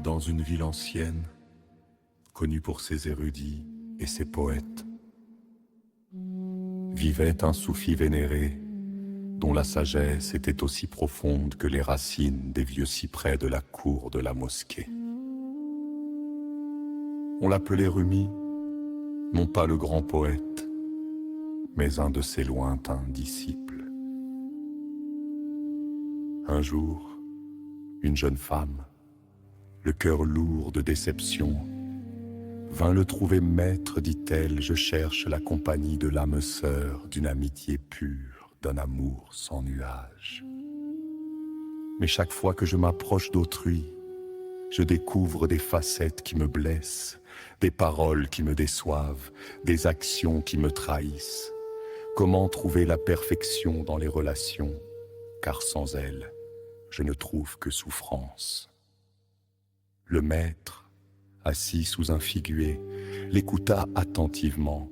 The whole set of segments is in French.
Dans une ville ancienne, connue pour ses érudits et ses poètes, vivait un soufi vénéré, dont la sagesse était aussi profonde que les racines des vieux cyprès de la cour de la mosquée. On l'appelait Rumi, non pas le grand poète, mais un de ses lointains disciples. Un jour, une jeune femme, le cœur lourd de déception, vint le trouver maître, dit-elle, je cherche la compagnie de l'âme sœur, d'une amitié pure, d'un amour sans nuage. Mais chaque fois que je m'approche d'autrui, je découvre des facettes qui me blessent, des paroles qui me déçoivent, des actions qui me trahissent. Comment trouver la perfection dans les relations, car sans elle, je ne trouve que souffrance. Le maître, assis sous un figuier, l'écouta attentivement,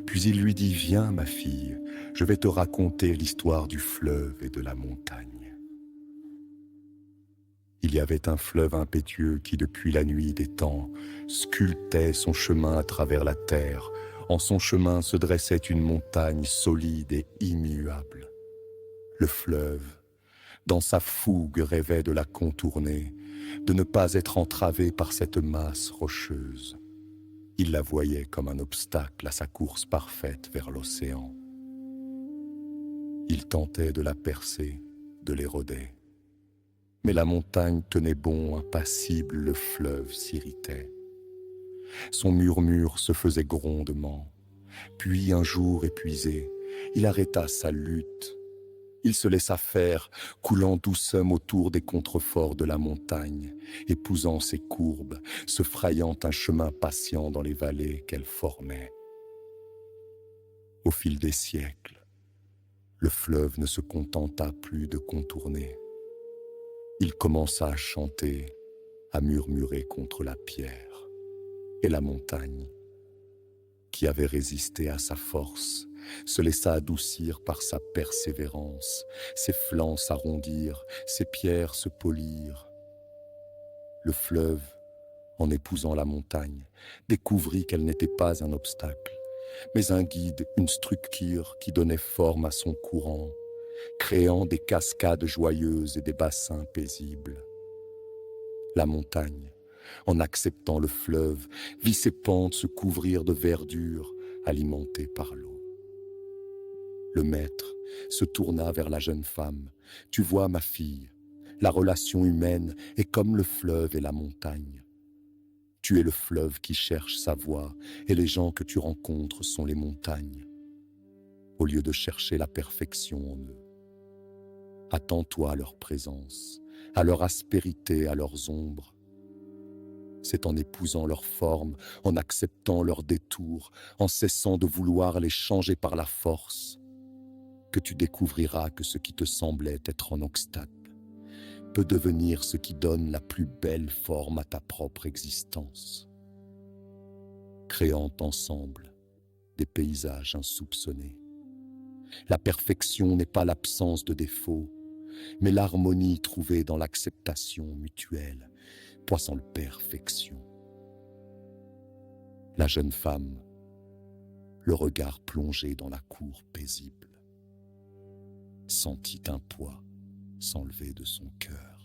puis il lui dit « Viens, ma fille, je vais te raconter l'histoire du fleuve et de la montagne. » Il y avait un fleuve impétueux qui, depuis la nuit des temps, sculptait son chemin à travers la terre. En son chemin se dressait une montagne solide et immuable. Le fleuve, dans sa fougue, rêvait de la contourner, de ne pas être entravé par cette masse rocheuse. Il la voyait comme un obstacle à sa course parfaite vers l'océan. Il tentait de la percer, de l'éroder. Mais la montagne tenait bon, impassible, le fleuve s'irritait. Son murmure se faisait grondement. Puis un jour épuisé, il arrêta sa lutte. Il se laissa faire, coulant doucement autour des contreforts de la montagne, épousant ses courbes, se frayant un chemin patient dans les vallées qu'elle formait. Au fil des siècles, le fleuve ne se contenta plus de contourner. Il commença à chanter, à murmurer contre la pierre. Et la montagne, qui avait résisté à sa force, se laissa adoucir par sa persévérance, ses flancs s'arrondirent, ses pierres se polirent. Le fleuve, en épousant la montagne, découvrit qu'elle n'était pas un obstacle, mais un guide, une structure qui donnait forme à son courant, créant des cascades joyeuses et des bassins paisibles. La montagne, en acceptant le fleuve, vit ses pentes se couvrir de verdure alimentée par l'eau. Le maître se tourna vers la jeune femme. « Tu vois, ma fille, la relation humaine est comme le fleuve et la montagne. Tu es le fleuve qui cherche sa voie et les gens que tu rencontres sont les montagnes. Au lieu de chercher la perfection en eux, attends-toi à leur présence, à leur aspérité, à leurs ombres. C'est en épousant leur forme, en acceptant leurs détours, en cessant de vouloir les changer par la force, que tu découvriras que ce qui te semblait être un obstacle peut devenir ce qui donne la plus belle forme à ta propre existence, créant ensemble des paysages insoupçonnés. La perfection n'est pas l'absence de défauts, mais l'harmonie trouvée dans l'acceptation mutuelle, poisson perfection. La jeune femme, le regard plongé dans la cour paisible, sentit un poids s'enlever de son cœur.